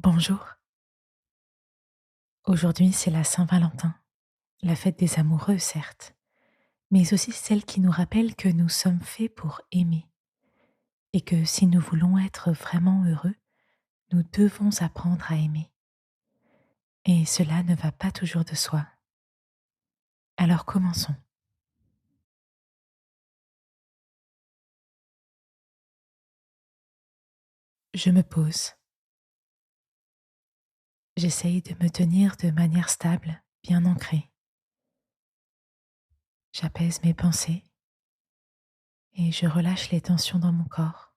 Bonjour, aujourd'hui c'est la Saint-Valentin, la fête des amoureux certes, mais aussi celle qui nous rappelle que nous sommes faits pour aimer et que si nous voulons être vraiment heureux, nous devons apprendre à aimer. Et cela ne va pas toujours de soi. Alors commençons. Je me pose, j'essaye de me tenir de manière stable, bien ancrée. J'apaise mes pensées et je relâche les tensions dans mon corps.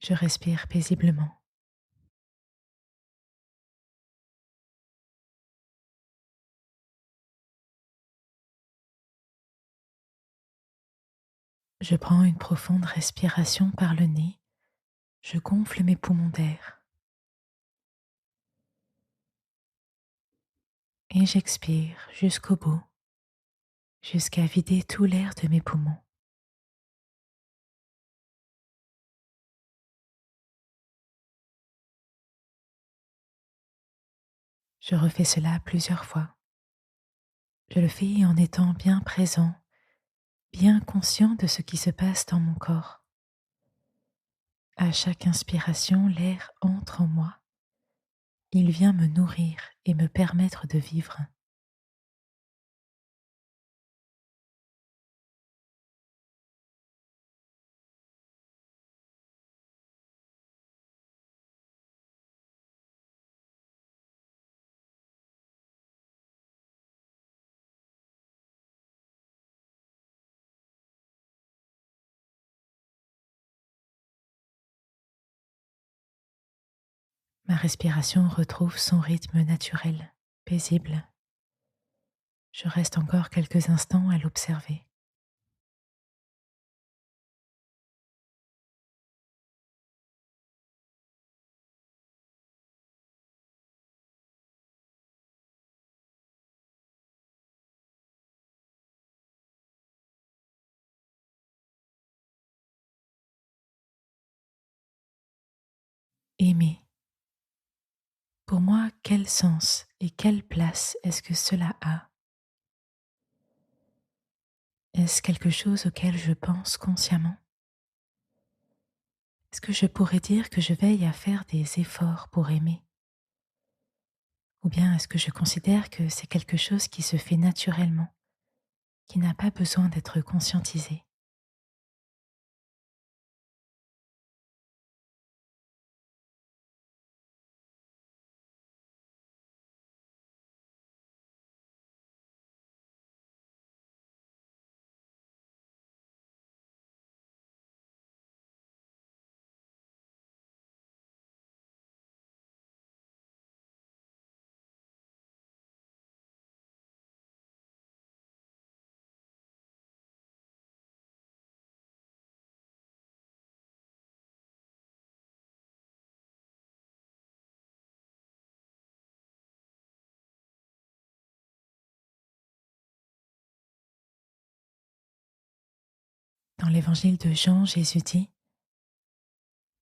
Je respire paisiblement. Je prends une profonde respiration par le nez. Je gonfle mes poumons d'air et j'expire jusqu'au bout, jusqu'à vider tout l'air de mes poumons. Je refais cela plusieurs fois. Je le fais en étant bien présent, bien conscient de ce qui se passe dans mon corps. À chaque inspiration, l'air entre en moi. Il vient me nourrir et me permettre de vivre. Ma respiration retrouve son rythme naturel, paisible. Je reste encore quelques instants à l'observer. Aimer. Pour moi, quel sens et quelle place est-ce que cela a? Est-ce quelque chose auquel je pense consciemment? Est-ce que je pourrais dire que je veille à faire des efforts pour aimer? Ou bien est-ce que je considère que c'est quelque chose qui se fait naturellement, qui n'a pas besoin d'être conscientisé? Dans l'évangile de Jean, Jésus dit: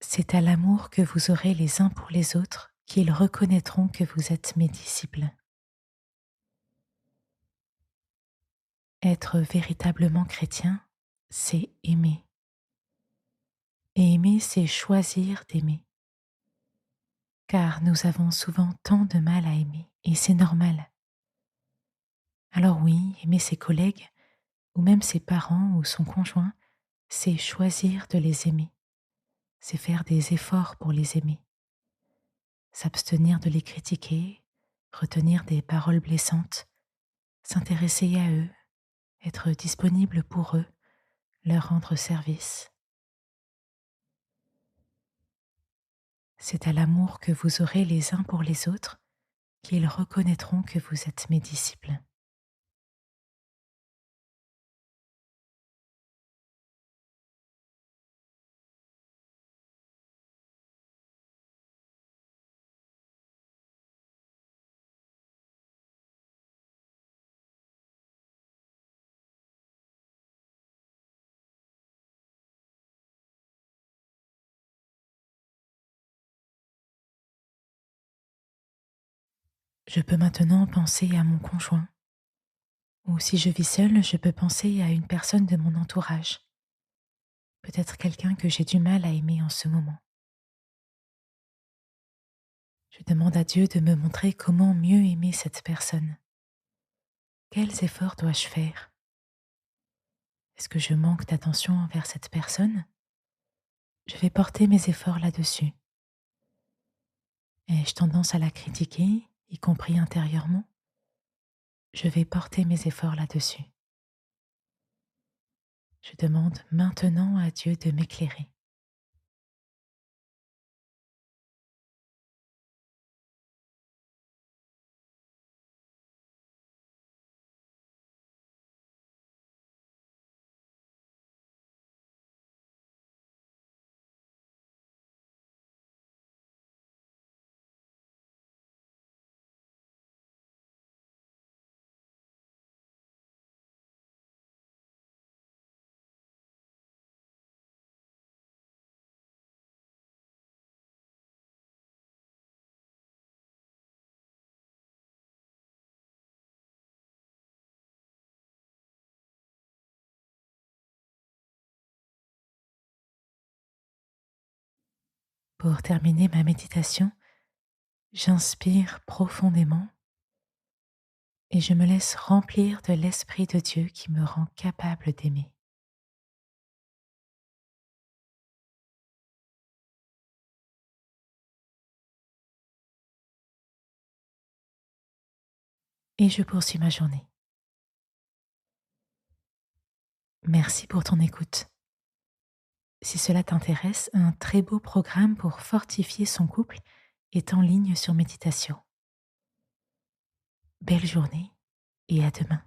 c'est à l'amour que vous aurez les uns pour les autres qu'ils reconnaîtront que vous êtes mes disciples. Être véritablement chrétien, c'est aimer. Et aimer, c'est choisir d'aimer. Car nous avons souvent tant de mal à aimer, et c'est normal. Alors oui, aimer ses collègues, ou même ses parents ou son conjoint, c'est choisir de les aimer. C'est faire des efforts pour les aimer. S'abstenir de les critiquer, retenir des paroles blessantes, s'intéresser à eux, être disponible pour eux, leur rendre service. C'est à l'amour que vous aurez les uns pour les autres qu'ils reconnaîtront que vous êtes mes disciples. Je peux maintenant penser à mon conjoint, ou si je vis seule, je peux penser à une personne de mon entourage, peut-être quelqu'un que j'ai du mal à aimer en ce moment. Je demande à Dieu de me montrer comment mieux aimer cette personne. Quels efforts dois-je faire? Est-ce que je manque d'attention envers cette personne? Je vais porter mes efforts là-dessus. Ai-je tendance à la critiquer, y compris intérieurement? Je vais porter mes efforts là-dessus. Je demande maintenant à Dieu de m'éclairer. Pour terminer ma méditation, j'inspire profondément et je me laisse remplir de l'Esprit de Dieu qui me rend capable d'aimer. Et je poursuis ma journée. Merci pour ton écoute. Si cela t'intéresse, un très beau programme pour fortifier son couple est en ligne sur Méditation. Belle journée et à demain.